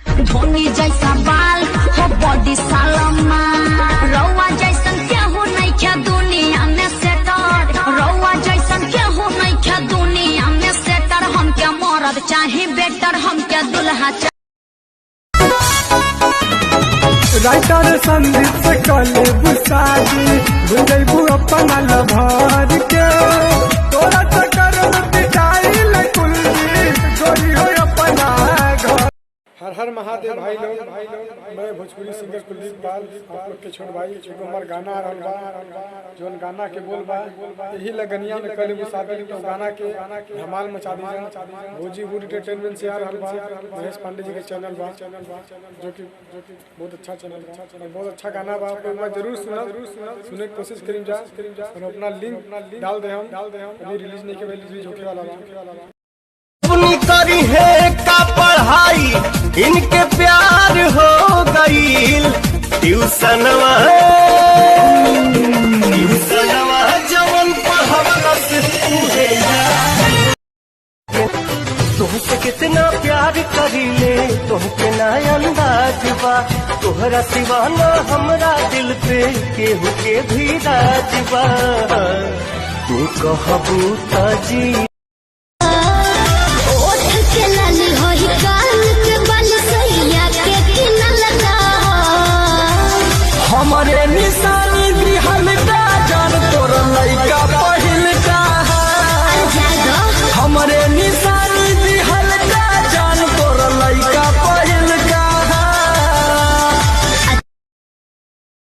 धोनी जैसा बाल हो बॉडी सालमा, रौआ जैसन केहू नहीं क्या दुनिया में सेटर, रौआ जैसन केहू नहीं क्या दुनिया में सेटर। हम क्या मरद चाहे बेटर, हम क्या दुल्हा राइटर संदीप से कले बुसादी भूलबू अपना लभार के तोरा चक्कर में पिटाइल कुलदीप गोरी हो अपना घर। हर हर महादेव भाई लोग, मैं भोजपुरी सिंगर कुलदीप पाल आप लोग के छोट भाई एगो हमार गाना आ रहा बा, जोन गाना के बोल बा यही लगनिया में कले बुसादी तो गाना के धमाल मचा दी। भोजपुरी एंटरटेनमेंट से आ रहा बा, महेश पांडे जी के चैनल बा जो कि बहुत अच्छा चैनल बा, बहुत अच्छा गाना बा। आप लोग जरूर सुने की कोशिश करीम जा और अपना लिंक डाल दे हम अभी रिलीज नहीं के रिलीज होके वाला बा। करी है का पढ़ाई इनके प्यार हो गई, ट्यूशनवा जवन पढ़वलस तुमसे कितना प्यार करीले तुमके ना अंदाज बा, तोहरा सिवाना हमरा दिल पे केहू के भी राज बा। तू कहबू त जी